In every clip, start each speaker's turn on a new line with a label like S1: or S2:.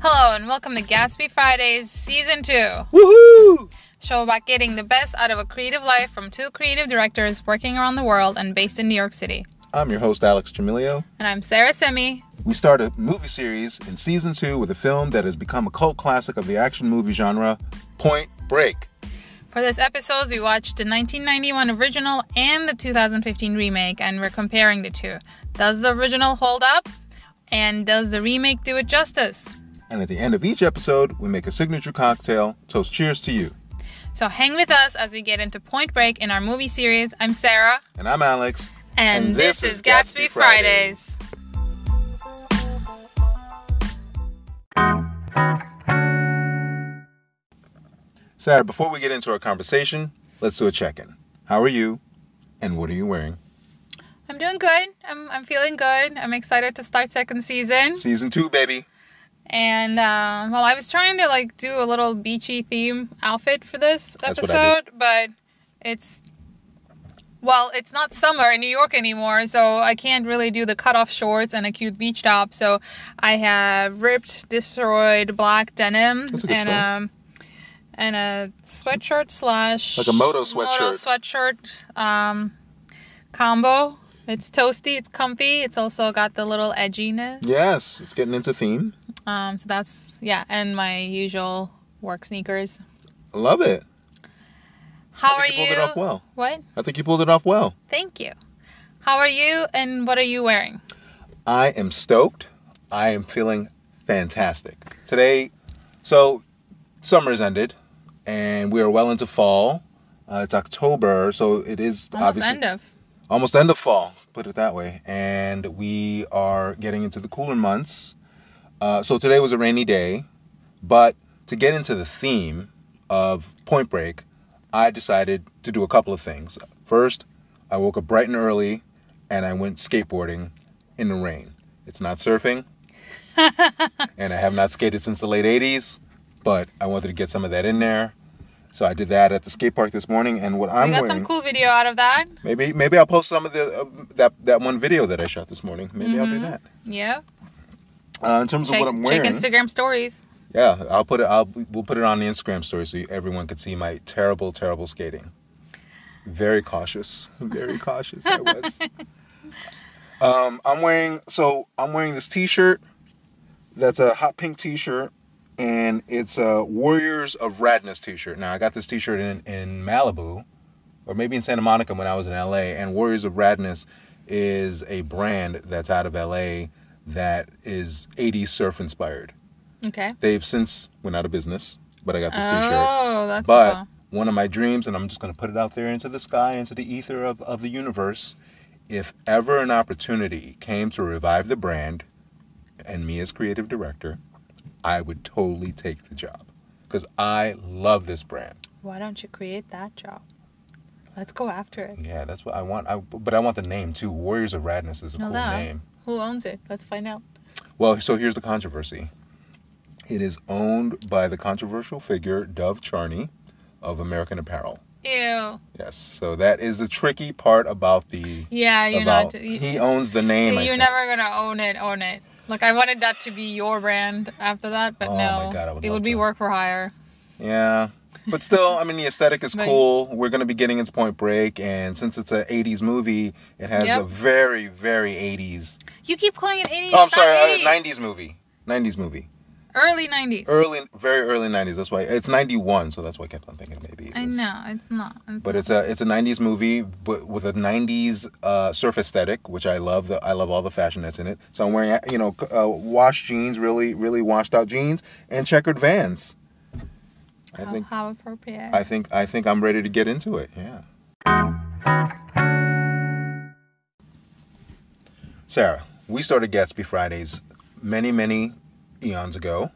S1: Hello and welcome to GATSBY Fridays Season 2.
S2: Woohoo!
S1: Show about getting the best out of a creative life from two creative directors working around the world and based in New York City.
S2: I'm your host, Alex Jamilio.
S1: And I'm Sarah Semi.
S2: We start a movie series in Season 2 with a film that has become a cult classic of the action movie genre, Point Break.
S1: For this episode, we watched the 1991 original and the 2015 remake, and we're comparing the two. Does the original hold up? And does the remake do it justice?
S2: And at the end of each episode, we make a signature cocktail, toast cheers to you.
S1: So hang with us as we get into Point Break in our movie series. I'm Sarah.
S2: And I'm Alex.
S1: And this is GATSBY Fridays.
S2: Sarah, before we get into our conversation, let's do a check-in. How are you? And what are you wearing?
S1: I'm doing good. I'm feeling good. I'm excited to start second season.
S2: Season 2, baby.
S1: And, I was trying to, do a little beachy theme outfit for this episode, but it's not summer in New York anymore, so I can't really do the cutoff shorts and a cute beach top, so I have ripped, destroyed black denim and a sweatshirt slash...
S2: Like a moto sweatshirt.
S1: Combo. It's toasty, it's comfy, it's also got the little edginess.
S2: Yes, it's getting into theme.
S1: So that's, and my usual work sneakers.
S2: I love it.
S1: How are you?
S2: You pulled it off well.
S1: What?
S2: I think you pulled it off well.
S1: Thank you. How are you and what are you wearing?
S2: I am stoked. I am feeling fantastic. Today, so summer's ended and we are well into fall. It's October, so it is almost end of fall, put it that way. And we are getting into the cooler months. So today was a rainy day, but to get into the theme of Point Break, I decided to do a couple of things. First, I woke up bright and early and I went skateboarding in the rain. It's not surfing, and I have not skated since the late 80s, but I wanted to get some of that in there. So I did that at the skate park this morning, and what I'm wearing...
S1: We got some cool video out of that.
S2: Maybe I'll post some of the that one video that I shot this morning. Maybe I'll do that.
S1: Yeah.
S2: In terms of what I'm wearing...
S1: Check Instagram stories.
S2: Yeah, we'll put it on the Instagram story so everyone can see my terrible, terrible skating. Very cautious. Very cautious I was. I'm wearing this t-shirt. That's a hot pink t-shirt. And it's a Warriors of Radness t-shirt. Now, I got this t-shirt in Malibu, or maybe in Santa Monica when I was in LA. And Warriors of Radness is a brand that's out of LA that is 80s surf inspired. Okay. They've since went out of business, but I got this t-shirt.
S1: Oh, that's
S2: cool. One of my dreams, and I'm just going to put it out there into the sky, into the ether of the universe, if ever an opportunity came to revive the brand, and me as creative director, I would totally take the job because I love this brand.
S1: Why don't you create that job? Let's go after it.
S2: Yeah, that's what I want. But I want the name too. Warriors of Radness is a cool name.
S1: Who owns it? Let's find out.
S2: Well, so here's the controversy. It is owned by the controversial figure Dove Charney of American Apparel.
S1: Ew.
S2: Yes, so that is the tricky part about the...
S1: Yeah,
S2: he owns the name.
S1: So you're never going to own it. Like, I wanted that to be your brand after that, but no.
S2: My God,
S1: it would be work for hire.
S2: Yeah. But still, I mean, the aesthetic is cool. We're going to be getting into Point Break, and since it's an 80s movie, it has a very, very 80s...
S1: You keep calling it 80s.
S2: Oh, I'm sorry, 90s movie. 90s movie.
S1: Early 90s.
S2: Very early 90s. That's why it's 91, so that's why I kept on thinking maybe it was.
S1: I know, it's not.
S2: It's a 90s movie, but with a 90s surf aesthetic, which I love. I love all the fashion that's in it. So I'm wearing, washed jeans, really, really washed out jeans, and checkered Vans.
S1: How appropriate.
S2: I think I'm ready to get into it. Yeah. Sarah, we started GATSBY Fridays many, many eons ago,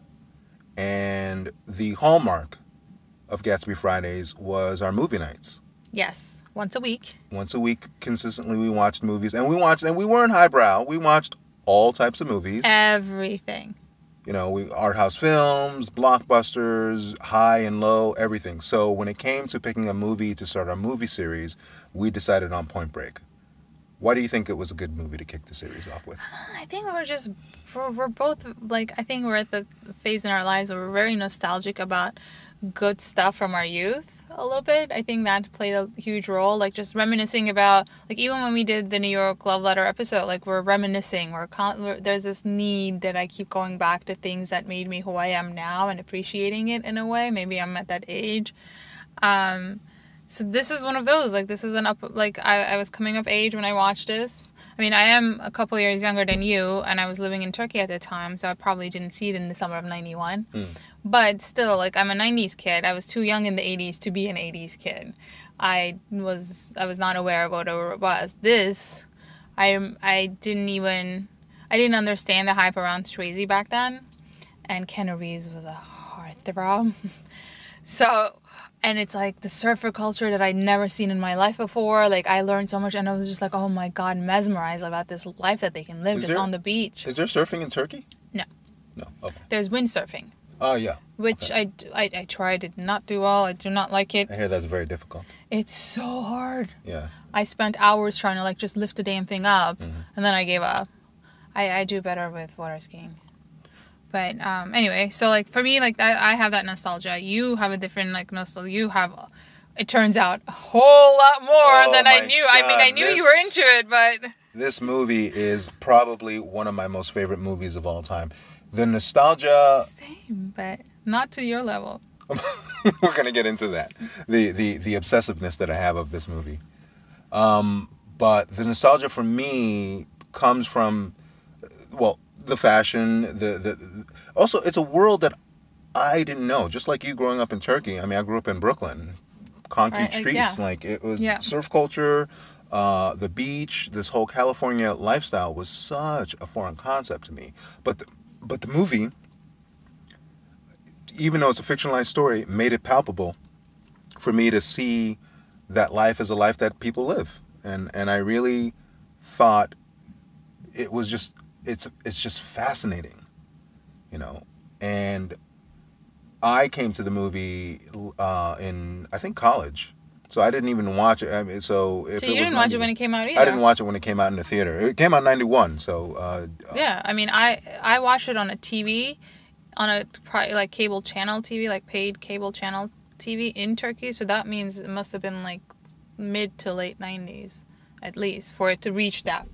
S2: and the hallmark of GATSBY Fridays was our movie nights.
S1: Yes, once a week.
S2: Once a week, consistently, we watched movies, and we weren't highbrow. We watched all types of movies.
S1: Everything.
S2: We art house films, blockbusters, high and low, everything. So when it came to picking a movie to start our movie series, we decided on Point Break. Why do you think it was a good movie to kick the series off with?
S1: I think we're both, like, I think we're at the phase in our lives where we're very nostalgic about good stuff from our youth a little bit. I think that played a huge role, like just reminiscing about, like, even when we did the New York Love Letter episode, like, we're reminiscing, there's this need that I keep going back to things that made me who I am now and appreciating it in a way. Maybe I'm at that age. So this is one of those, like, this is I was coming of age when I watched this. I mean, I am a couple years younger than you, and I was living in Turkey at the time, so I probably didn't see it in the summer of 91. But still, like, I'm a 90s kid. I was too young in the 80s to be an 80s kid. I was not aware of what it was. This, I didn't understand the hype around Swayze back then, and Keanu Reeves was a heartthrob. So... And it's like the surfer culture that I'd never seen in my life before. Like, I learned so much, and I was just like, oh my God, mesmerized about this life that they can live on the beach.
S2: Is there surfing in Turkey?
S1: No.
S2: No, okay.
S1: There's windsurfing.
S2: Oh, yeah.
S1: Which I tried, did not do well. I do not like it.
S2: I hear that's very difficult.
S1: It's so hard.
S2: Yeah.
S1: I spent hours trying to, like, just lift the damn thing up, and then I gave up. I do better with water skiing. But anyway, so, like, for me, like, I have that nostalgia. You have a different, like, nostalgia. You have, it turns out, a whole lot more than I knew.
S2: God,
S1: I mean, I knew you were into it, but...
S2: This movie is probably one of my most favorite movies of all time. The nostalgia...
S1: Same, but not to your level.
S2: We're going to get into that. The obsessiveness that I have of this movie. But the nostalgia for me comes from, well... the fashion, also it's a world that I didn't know. Just like you growing up in Turkey. I mean, I grew up in Brooklyn, concrete streets. Like, it was surf culture, the beach. This whole California lifestyle was such a foreign concept to me. But the movie, even though it's a fictionalized story, made it palpable for me to see that life is a life that people live, and I really thought it was just. It's just fascinating, you know. And I came to the movie in, I think, college, so I didn't even watch it. I mean, so
S1: you didn't watch it when it came out either?
S2: I didn't watch it when it came out in the theater. It came out in 91, so...
S1: yeah, I mean, I watched it on a TV, on a, like, cable channel TV, like, paid cable channel TV in Turkey, so that means it must have been, like, mid to late 90s, at least, for it to reach that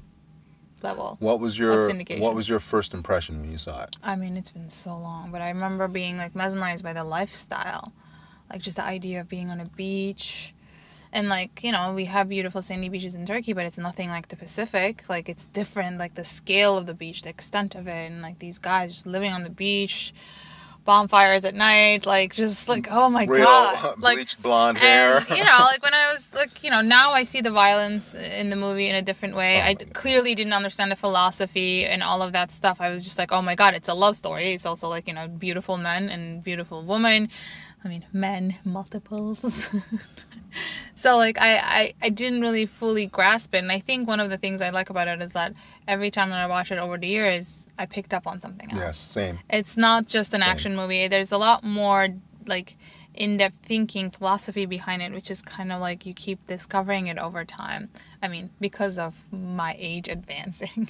S1: level. What was
S2: your first impression when you saw it?
S1: I mean, it's been so long, but I remember being, like, mesmerized by the lifestyle, like, just the idea of being on a beach, and, like, you know, we have beautiful sandy beaches in Turkey, but it's nothing like the Pacific. Like, it's different, like, the scale of the beach, the extent of it, and, like, these guys just living on the beach, bonfires at night, like, just, like, oh my God, like,
S2: bleached blonde hair.
S1: You know, like, when I was, like, you know, now I see the violence in the movie in a different way. I clearly didn't understand the philosophy and all of that stuff. I was just like, oh my God, it's a love story. It's also, like, you know, beautiful men and beautiful women. I mean, men, multiples. So, like, I didn't really fully grasp it. And I think one of the things I like about it is that every time that I watch it over the years, I picked up on something else.
S2: Yes, same.
S1: It's not just an action movie. There's a lot more, like, in-depth thinking, philosophy behind it, which is kind of like you keep discovering it over time. I mean, because of my age advancing.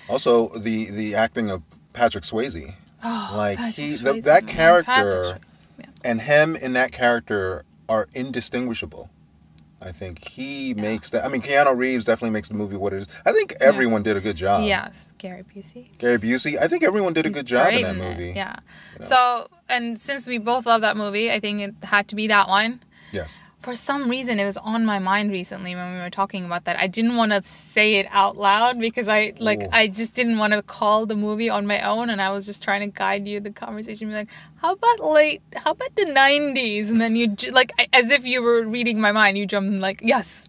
S2: Also, the acting of Patrick Swayze.
S1: Oh,
S2: like,
S1: Patrick Swayze,
S2: that character and him in that character are indistinguishable. I think he makes that. I mean, Keanu Reeves definitely makes the movie what it is. I think everyone did a good job.
S1: Yes, Gary Busey.
S2: Gary Busey. I think everyone did a good job in that movie.
S1: Yeah. You know? So, and since we both love that movie, I think it had to be that one.
S2: Yes.
S1: For some reason, it was on my mind recently when we were talking about that. I didn't want to say it out loud because I just didn't want to call the movie on my own, and I was just trying to guide you the conversation. Be like, how about the 90s? And then you, like, as if you were reading my mind, you jumped in, like, yes.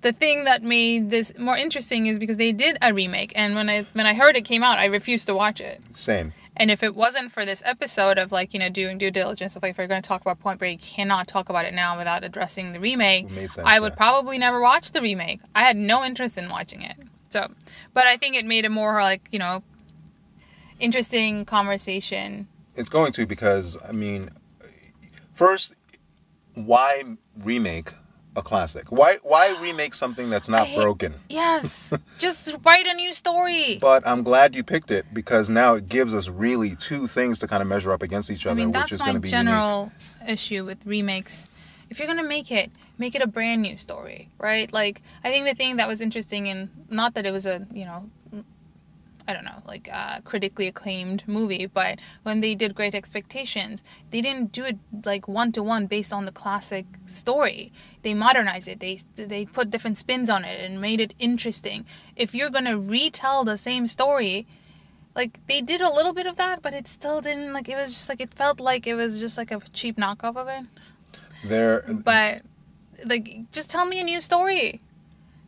S1: The thing that made this more interesting is because they did a remake, and when I heard it came out, I refused to watch it.
S2: Same.
S1: And if it wasn't for this episode of, like, you know, doing due diligence, of, like, if we're going to talk about Point Break, you cannot talk about it now without addressing the remake.
S2: It made sense,
S1: I would probably never watch the remake. I had no interest in watching it. So, but I think it made a more, like, you know, interesting conversation.
S2: It's going to, because, I mean, first, why remake a classic? Why remake something that's not broken?
S1: Yes, just write a new story.
S2: But I'm glad you picked it because now it gives us really two things to kind of measure up against each other, which is going to be unique.
S1: That's my general issue with remakes. If you're going to make it a brand new story, right? Like, I think the thing that was interesting in, not that it was a, I don't know, like a critically acclaimed movie, but when they did Great Expectations, they didn't do it like one-to-one based on the classic story. They modernized it. They put different spins on it and made it interesting. If you're going to retell the same story, like, they did a little bit of that, but it still didn't, like, it was just like, it felt like it was just like a cheap knockoff of it. But, like, just tell me a new story.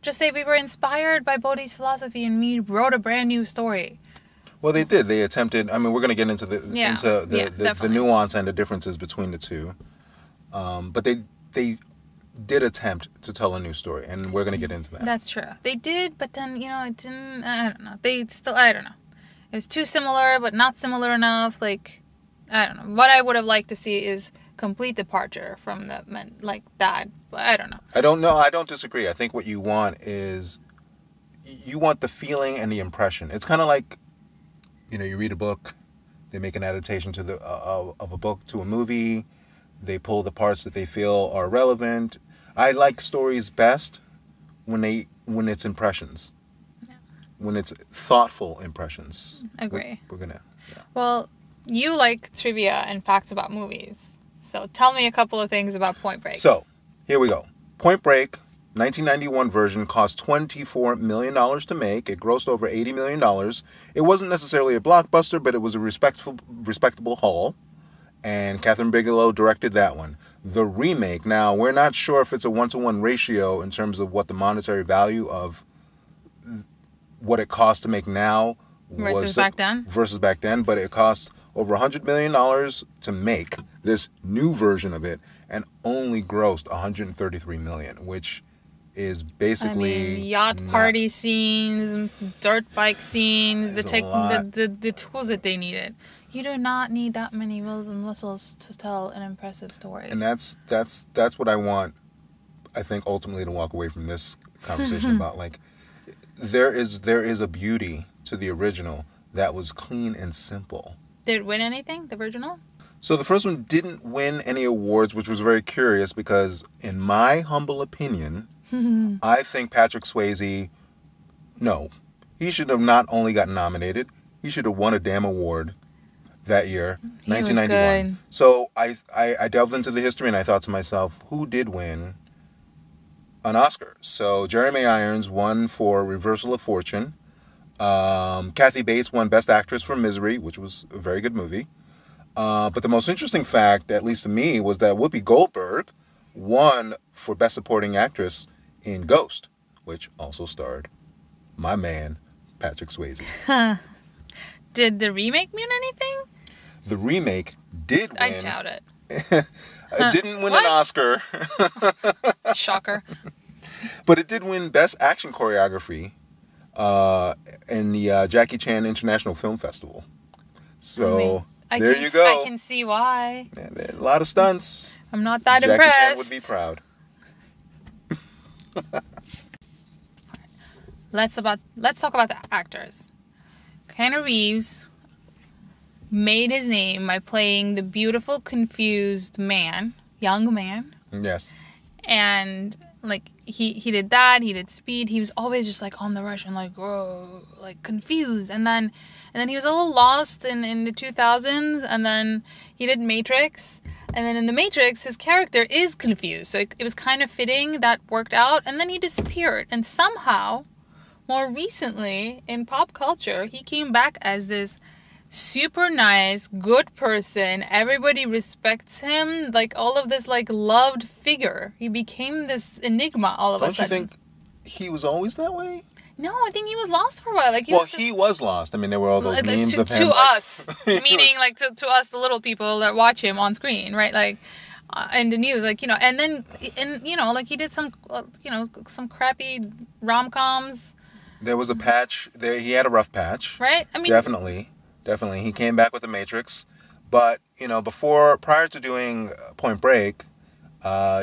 S1: Just say we were inspired by Bodhi's philosophy and we wrote a brand new story.
S2: Well, they did. They attempted. I mean, we're going to get into the nuance and the differences between the two. But they did attempt to tell a new story, and we're going to get into that.
S1: That's true. They did, but then, it didn't. I don't know. I don't know. It was too similar, but not similar enough. Like, I don't know. What I would have liked to see is complete departure from that, but I don't know.
S2: I don't know. I don't disagree. I think what you want is you want the feeling and the impression. It's kind of like, you read a book, they make an adaptation to of a book to a movie, they pull the parts that they feel are relevant. I like stories best when it's impressions. Yeah. When it's thoughtful impressions.
S1: Agree.
S2: We're gonna. Yeah.
S1: Well, you like trivia and facts about movies. So tell me a couple of things about Point Break.
S2: So, here we go. Point Break, 1991 version, cost $24 million to make. It grossed over $80 million. It wasn't necessarily a blockbuster, but it was a respectable haul. And Catherine Bigelow directed that one. The remake, now, we're not sure if it's a 1-to-1 ratio in terms of what the monetary value of what it cost to make now
S1: versus back then,
S2: but it cost over $100 million to make this new version of it, and only grossed $133 million, which is basically
S1: yacht party scenes, dirt bike scenes, the tools that they needed. You do not need that many bells and whistles to tell an impressive story.
S2: And that's what I want, I think, ultimately to walk away from this conversation about. Like, there is a beauty to the original that was clean and simple.
S1: Did it win anything, the original?
S2: So the first one didn't win any awards, which was very curious because, in my humble opinion, I think Patrick Swayze, he should have not only gotten nominated, he should have won a damn award that year, 1991. So I delved into the history and I thought to myself, who did win an Oscar? So Jeremy Irons won for Reversal of Fortune. Kathy Bates won Best Actress for Misery, which was a very good movie. But the most interesting fact, at least to me, was that Whoopi Goldberg won for Best Supporting Actress in Ghost, which also starred my man, Patrick Swayze.
S1: Did the remake mean anything?
S2: The remake did win.
S1: I doubt it.
S2: It didn't win an Oscar.
S1: Shocker.
S2: But it did win Best Action Choreography in the Jackie Chan International Film Festival. So there you go.
S1: I can see why.
S2: Yeah, there are a lot of stunts.
S1: I'm not that
S2: Jackie
S1: impressed.
S2: Chan would be proud.
S1: Let's talk about the actors. Keanu Reeves made his name by playing the beautiful, confused young man.
S2: Yes.
S1: And like he did that. He did Speed. He was always just like on the rush and like, whoa, like confused. And then he was a little lost in the 2000s. And then he did Matrix. And then in the Matrix, his character is confused. So it was kind of fitting that worked out. And then he disappeared. And somehow, more recently in pop culture, he came back as this super nice, good person. Everybody respects him. Like all of this like loved figure. He became this enigma all of a sudden.
S2: Don't you think he was always that way?
S1: No, I think he was lost for a while. Like
S2: he was lost. I mean, there were all those memes of him.
S1: To us, meaning like to us, the little people that watch him on screen, right? Like in the news, like and like he did some some crappy rom-coms.
S2: There was a patch. He had a rough patch.
S1: Right? I mean,
S2: definitely. He came back with The Matrix. But, prior to doing Point Break,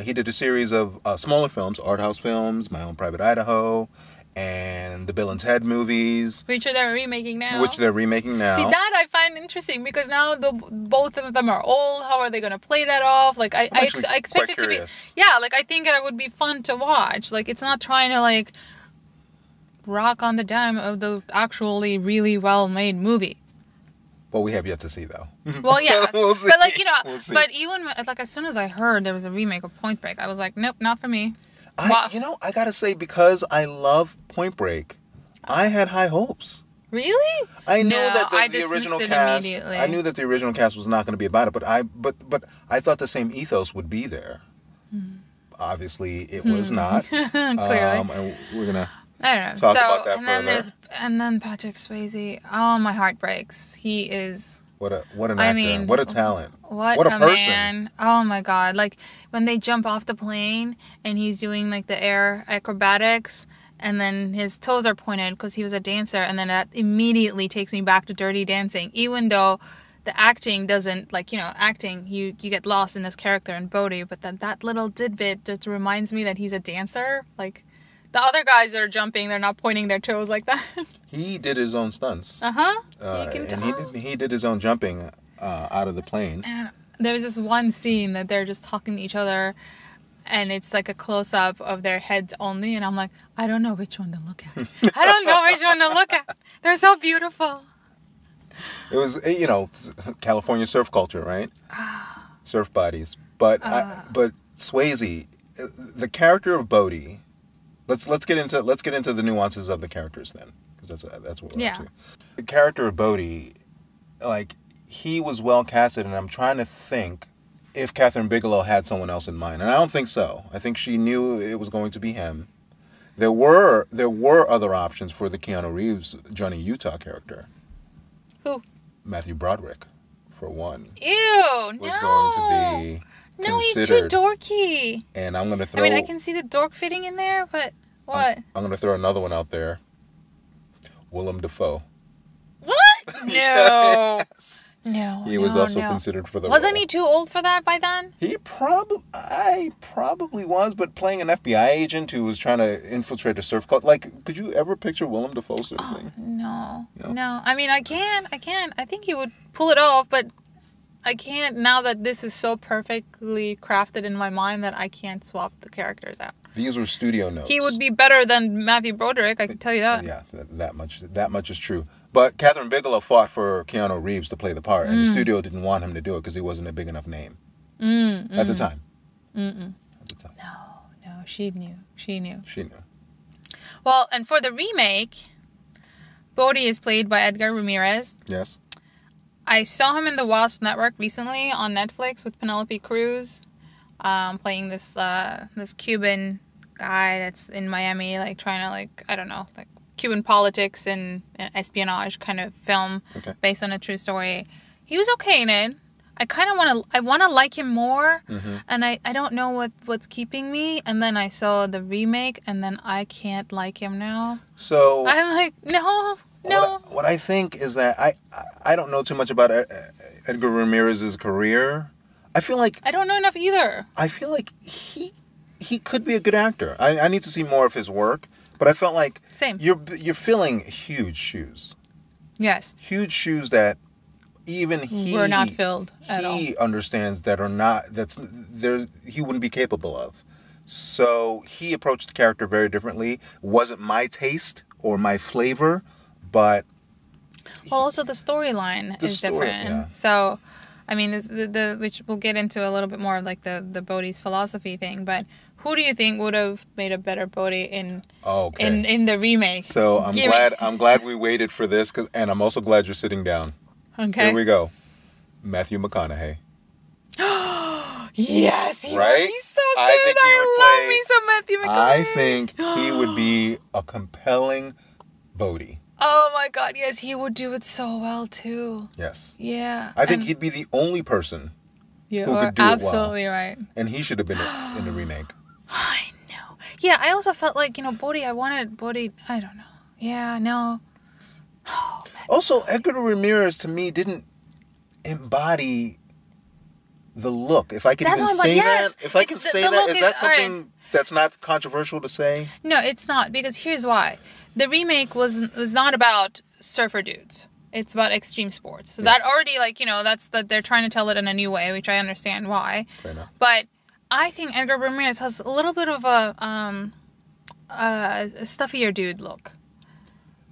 S2: He did a series of smaller films, art house films, My Own Private Idaho, and the Bill and Ted movies.
S1: Which they're remaking now.
S2: See,
S1: that I find interesting because now both of them are old. How are they going to play that off? Like, I expect it to be... Yeah, like, I think it would be fun to watch. Like, it's not trying to, like, rock on the dime of the actually really well-made movie.
S2: Well, we have yet to see, though.
S1: Well, yeah.
S2: We'll see.
S1: But, like, you know,
S2: We'll
S1: even, like, as soon as I heard there was a remake of Point Break, I was like, nope, not for me.
S2: You know, I gotta say, because I love Point Break, I had high hopes.
S1: Really?
S2: I knew that the original cast.
S1: Immediately.
S2: I knew that the original cast was not going to be about it, but I thought the same ethos would be there. Obviously, it was not.
S1: Clearly,
S2: and we're gonna.
S1: I don't know.
S2: Talk about that further.
S1: And then Patrick Swayze. Oh, my heart breaks. He is.
S2: What an actor. What a talent.
S1: What
S2: a person.
S1: Man. Oh my God. Like when they jump off the plane and he's doing like the air acrobatics and then his toes are pointed because he was a dancer, and then that immediately takes me back to Dirty Dancing, even though the acting doesn't, like, you know, acting, you get lost in this character in Bodhi, but then that little tidbit just reminds me that he's a dancer. Like, the other guys that are jumping, they're not pointing their toes like that.
S2: He did his own stunts.
S1: You can tell.
S2: And he did his own jumping out of the plane.
S1: And there's this one scene that they're just talking to each other, and it's like a close-up of their heads only, and I'm like, I don't know which one to look at. I don't know which one to look at. They're so beautiful.
S2: It was, you know, California surf culture, right? Surf bodies. But Swayze, the character of Bodhi. Let's get into the nuances of the characters then, because that's what we're up to. The character of Bodhi, like, he was well casted, and I'm trying to think if Catherine Bigelow had someone else in mind, and I don't think so. I think she knew it was going to be him. There were other options for the Keanu Reeves Johnny Utah character.
S1: Who?
S2: Matthew Broderick, for one.
S1: Ew,
S2: was going to be
S1: no, he's too dorky.
S2: And I'm going to throw...
S1: I mean, I can see the dork fitting in there, but what?
S2: I'm going to throw another one out there. Willem Dafoe.
S1: What? No.
S2: Yes.
S1: No.
S2: He was also considered for the
S1: Wasn't
S2: role.
S1: he too old for that by then?
S2: I probably was, but playing an FBI agent who was trying to infiltrate a surf club, like, could you ever picture Willem Dafoe surfing?
S1: No. No. I mean, I can. I think he would pull it off, but I can't now that this is so perfectly crafted in my mind that I can't swap the characters out.
S2: These were studio notes.
S1: He would be better than Matthew Broderick, I can tell you that.
S2: Yeah, that much is true. But Catherine Bigelow fought for Keanu Reeves to play the part, and the studio didn't want him to do it because he wasn't a big enough name at the time. At the time.
S1: No, she knew. Well, and for the remake, Bodhi is played by Edgar Ramirez.
S2: Yes.
S1: I saw him in the Wasp Network recently on Netflix with Penelope Cruz, playing this Cuban guy that's in Miami, like trying to, like, I don't know, like Cuban politics and espionage kind of film based on a true story. He was okay in it. I want to like him more, and I don't know what's keeping me. And then I saw the remake, and then I can't like him now.
S2: So
S1: I'm like, no.
S2: What I think is that I don't know too much about Edgar Ramirez's career. I feel like
S1: I don't know enough either.
S2: I feel like he could be a good actor. I need to see more of his work. But I felt like you're filling huge shoes.
S1: Yes.
S2: Huge shoes that even he
S1: were not filled at all.
S2: He understands that are not he wouldn't be capable of. So he approached the character very differently. Wasn't my taste or my flavor, but
S1: also the storyline is different. Yeah. So I mean, which we'll get into a little bit more of like the Bodhi's philosophy thing, but who do you think would have made a better Bodhi in the remake?
S2: So I'm glad we waited for this, and I'm also glad you're sitting down.
S1: Okay.
S2: Here we go. Matthew McConaughey.
S1: Yes, he would be so good. I love me some Matthew McConaughey.
S2: I think he would be a compelling Bodhi.
S1: Oh my God, yes, he would do it so well too.
S2: Yes.
S1: Yeah.
S2: I think he'd be the only person who could do
S1: absolutely
S2: it well.
S1: right.
S2: And he should have been in the remake.
S1: I know. Yeah, I also felt like, Bodhi, I don't know. Yeah, no.
S2: Also, Edgar Ramirez, to me, didn't embody the look. If I can
S1: That's
S2: even
S1: why I'm
S2: say
S1: like, yes,
S2: that, if I can say
S1: the
S2: that,
S1: look
S2: is
S1: is
S2: that something
S1: alright.
S2: that's not controversial to say?
S1: No, it's not, because here's why. The remake was not about surfer dudes. It's about extreme sports. So that already, like, you know, that's that they're trying to tell it in a new way, which I understand why.
S2: Fair enough.
S1: But I think Edgar Ramirez has a little bit of a stuffier dude look.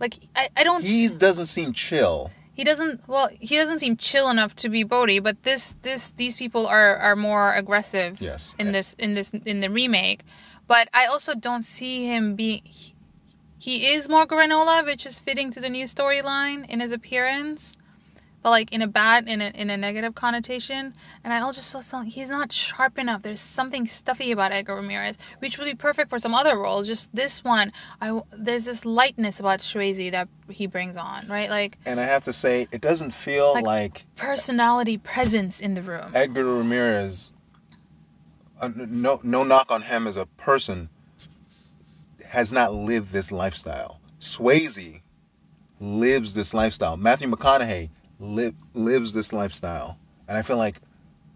S1: Like, I don't...
S2: He doesn't seem chill.
S1: He doesn't seem chill enough to be Bodhi, but these people are more aggressive.
S2: Yes.
S1: In the remake. But I also don't see him being... He is more granola, which is fitting to the new storyline in his appearance, but like in a negative connotation. And I also saw he's not sharp enough. There's something stuffy about Edgar Ramirez, which would be perfect for some other roles. Just this one, there's this lightness about Swayze that he brings on, right? Like,
S2: and I have to say, it doesn't feel like
S1: personality, presence in the room.
S2: Edgar Ramirez. No knock on him as a person. Has not lived this lifestyle. Swayze lives this lifestyle. Matthew McConaughey lives this lifestyle. And I feel like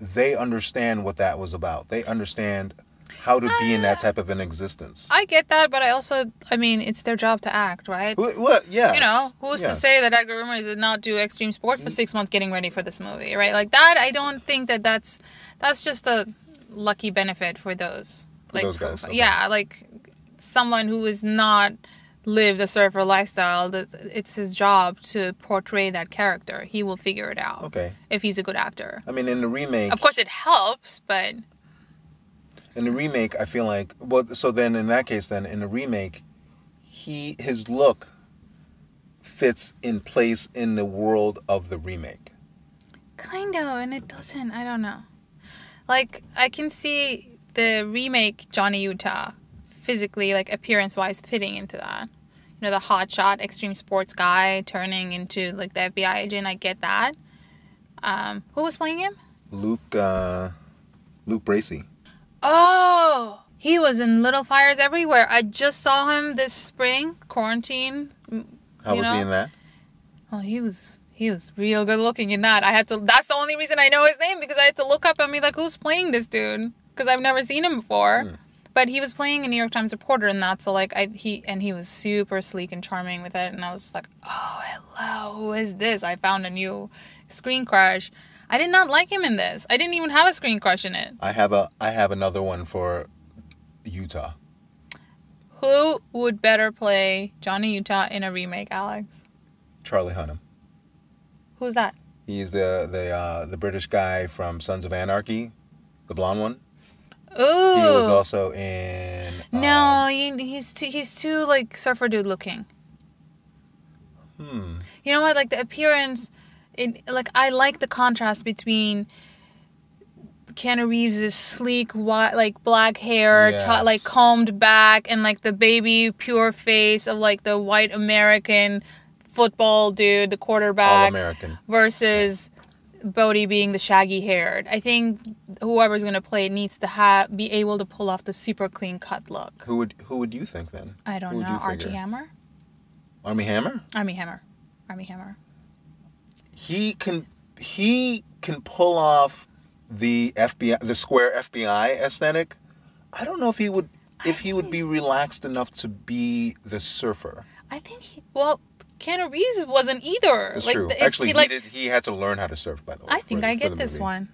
S2: they understand what that was about. They understand how to be in that type of an existence.
S1: I get that, but I mean, it's their job to act, right?
S2: Well, yeah.
S1: You know, who's to say that Edgar Ramirez did not do extreme sport for 6 months getting ready for this movie, right? Like that, I don't think that's just a lucky benefit for those.
S2: For those guys. Okay.
S1: Yeah, like... someone who has not lived a surfer lifestyle, it's his job to portray that character. He will figure it out.
S2: Okay.
S1: If he's a good actor.
S2: I mean, in the remake...
S1: Of course, it helps, but...
S2: In the remake, I feel like... Well, so then, in that case, then, in the remake, his look fits in place in the world of the remake.
S1: Kind of, and it doesn't. I don't know. Like, I can see the remake Johnny Utah... physically, like appearance-wise, fitting into that. You know, the hotshot extreme sports guy turning into like the FBI agent. I get that. Who was playing him?
S2: Luke Bracey.
S1: Oh, he was in Little Fires Everywhere. I just saw him this spring, quarantine.
S2: How was he in that?
S1: Oh, he was real good looking in that. That's the only reason I know his name, because I had to look up and be like, who's playing this dude? Because I've never seen him before. But he was playing a New York Times reporter in that, so like he was super sleek and charming with it, and I was just like, oh, hello, who is this? I found a new screen crush. I did not like him in this. I didn't even have a screen crush in it.
S2: I have another one for Utah.
S1: Who would better play Johnny Utah in a remake, Alex?
S2: Charlie Hunnam.
S1: Who's that?
S2: He's the British guy from Sons of Anarchy, the blonde one.
S1: Ooh.
S2: He was also in...
S1: No, he's too, like, surfer dude looking. You know what? Like, the appearance... I like the contrast between Keanu Reeves' sleek, like, black hair,
S2: yes.
S1: like, combed back, and, like, the baby, pure face of, like, the white American football dude, the quarterback.
S2: All-American.
S1: Versus... Bodhi being the shaggy haired. I think whoever's gonna play it needs to be able to pull off the super clean cut look.
S2: Who would you think then?
S1: I don't know. Archie Hammer?
S2: Armie Hammer?
S1: Armie Hammer.
S2: He can pull off the FBI, the square FBI aesthetic. I don't know if he would be relaxed enough to be the surfer.
S1: I think Keanu Reeves wasn't either.
S2: It's true. Actually, he had to learn how to surf, by the way.
S1: I think I get this one.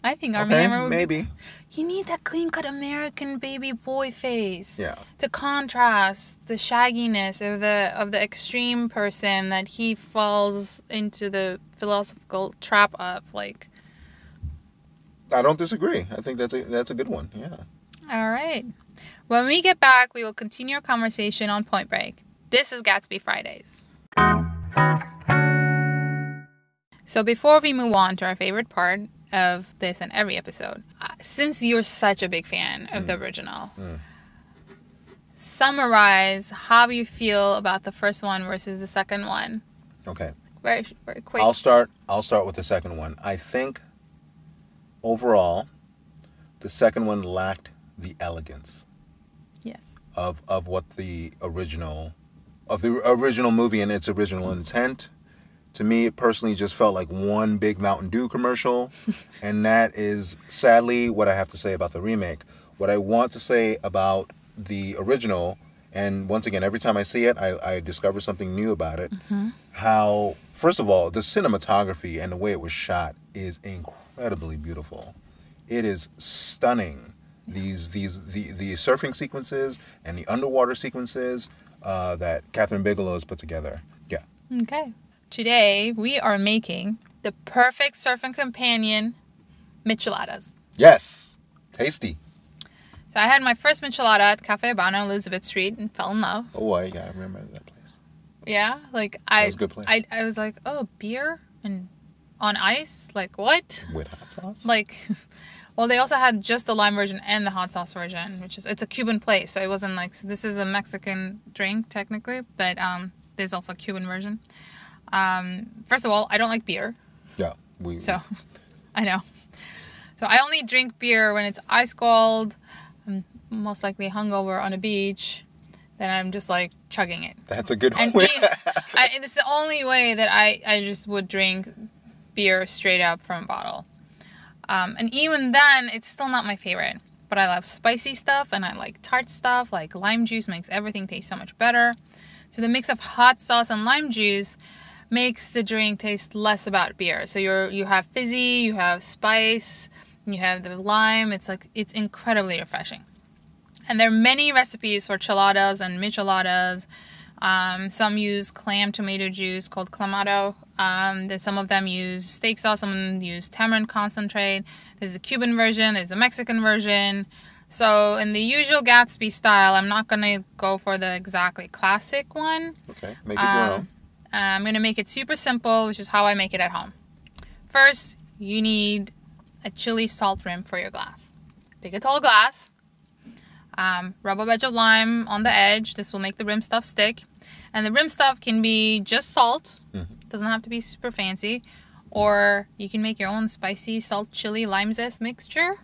S1: I think Armie Hammer would
S2: maybe.
S1: You need that clean-cut American baby boy face.
S2: Yeah.
S1: To contrast the shagginess of the extreme person that he falls into the philosophical trap of. Like,
S2: I don't disagree. I think that's a good one. Yeah.
S1: All right. When we get back, we will continue our conversation on Point Break. This is GATSBY Fridays. So before we move on to our favorite part of this and every episode, since you're such a big fan of the original, summarize how you feel about the first one versus the second one.
S2: Okay.
S1: Very, very quick.
S2: I'll start with the second one. I think overall, the second one lacked the elegance.
S1: Yes.
S2: Of what the original movie and its original intent To me, it personally just felt like one big Mountain Dew commercial. And that is sadly what I have to say about the remake. What I want to say about the original, and once again, every time I see it, I discover something new about it. How, first of all, the cinematography and the way it was shot is incredibly beautiful. It is stunning. The surfing sequences and the underwater sequences that Catherine Bigelow has put together. Yeah.
S1: Okay. Today, we are making the perfect surfing companion micheladas.
S2: Yes. Tasty.
S1: So I had my first michelada at Cafe Habano, Elizabeth Street, and fell in love.
S2: Oh, I remember that place.
S1: Yeah? Like,
S2: That was a good place.
S1: I was like, oh, beer and on ice? Like, what?
S2: With hot sauce?
S1: Like, well, they also had just the lime version and the hot sauce version, it's a Cuban place. So it wasn't like, so this is a Mexican drink, technically, but there's also a Cuban version. First of all, I don't like beer.
S2: Yeah.
S1: So, I know. So I only drink beer when it's ice cold. I'm most likely hungover on a beach. Then I'm just like chugging it.
S2: That's a good
S1: And
S2: way.
S1: it's the only way that I just would drink beer straight up from a bottle. And even then, it's still not my favorite. But I love spicy stuff and I like tart stuff. Like lime juice makes everything taste so much better. So the mix of hot sauce and lime juice makes the drink taste less about beer. So you have fizzy, you have spice, you have the lime. It's incredibly refreshing. And there are many recipes for cheladas and micheladas. Some use clam tomato juice called clamato. Some of them use steak sauce. Some of them use tamarind concentrate. There's a Cuban version. There's a Mexican version. So in the usual Gatsby style, I'm not going to go for the exactly classic one.
S2: Okay, make it your own.
S1: I'm going to make it super simple, which is how I make it at home. First, you need a chili salt rim for your glass. Pick a tall glass. Rub a wedge of lime on the edge. This will make the rim stuff stick. And the rim stuff can be just salt. Doesn't have to be super fancy. Or you can make your own spicy salt chili lime zest mixture.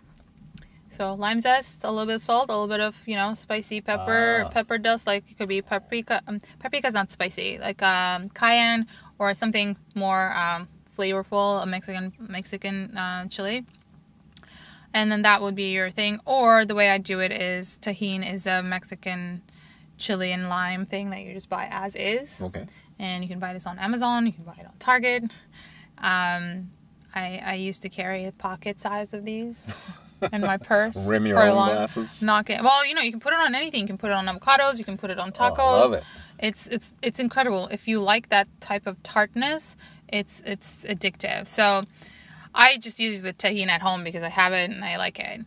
S1: So lime zest, a little bit of salt, a little bit of, spicy pepper, pepper dust. Like it could be paprika. Paprika's not spicy. Like cayenne or something more flavorful, a Mexican chili. And then that would be your thing. Or the way I do it is Tajin is a Mexican chili and lime thing that you just buy as is.
S2: Okay.
S1: And you can buy this on Amazon. You can buy it on Target. I used to carry a pocket size of these in my purse.
S2: Rim your own glasses.
S1: Well, you can put it on anything. You can put it on avocados. You can put it on tacos.
S2: Oh, I love it.
S1: It's incredible. If you like that type of tartness, it's addictive. So I just use it with Tajin at home because I have it and I like it.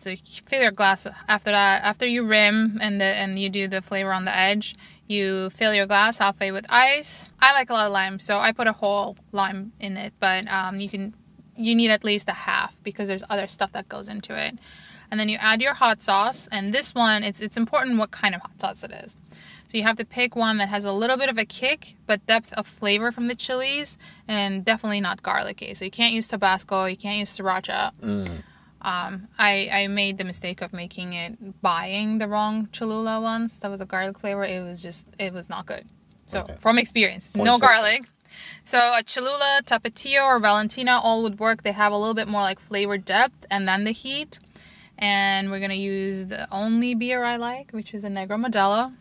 S1: So you fill your glass after that. After you rim and you do the flavor on the edge, you fill your glass halfway with ice. I like a lot of lime, so I put a whole lime in it. But you need at least a half because there's other stuff that goes into it. And then you add your hot sauce. And this one, it's important what kind of hot sauce it is. So you have to pick one that has a little bit of a kick, but depth of flavor from the chilies, and definitely not garlicky. So you can't use Tabasco, you can't use Sriracha. I made the mistake of buying the wrong Cholula once. That was a garlic flavor. It was not good. So
S2: Okay.
S1: From experience, no garlic. So a Cholula, Tapatio, or Valentina all would work. They have a little bit more like flavor depth and then the heat. And we're going to use the only beer I like, which is a Negro Modelo.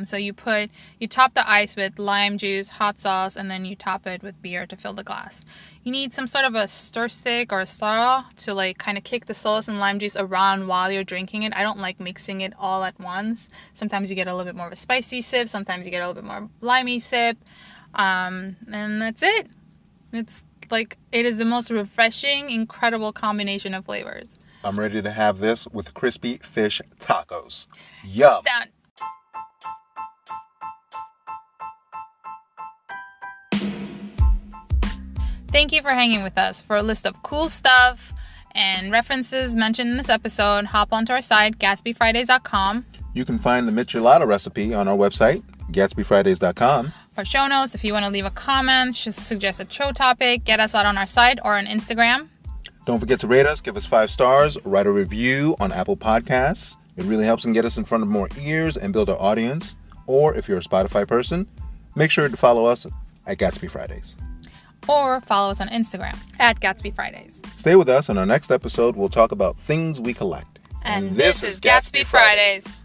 S1: So you top the ice with lime juice, hot sauce, and then you top it with beer to fill the glass. You need some sort of a stir stick or a straw to like kind of kick the sauce and lime juice around while you're drinking it. I don't like mixing it all at once. Sometimes you get a little bit more of a spicy sip. Sometimes you get a little bit more limey sip. And that's it. It is the most refreshing, incredible combination of flavors.
S2: I'm ready to have this with crispy fish tacos. Yum.
S1: Done. Thank you for hanging with us. For a list of cool stuff and references mentioned in this episode, hop onto our site, GATSBYFRIDAYS.com.
S2: You can find the michelada recipe on our website, GATSBYFRIDAYS.com.
S1: For show notes, if you want to leave a comment, just suggest a show topic, get us out on our site or on Instagram.
S2: Don't forget to rate us, give us 5 stars, write a review on Apple Podcasts. It really helps and get us in front of more ears and build our audience. Or if you're a Spotify person, make sure to follow us at Gatsby Fridays.
S1: Or follow us on Instagram at Gatsby Fridays.
S2: Stay with us. On our next episode, we'll talk about things we collect.
S1: And this is Gatsby Fridays.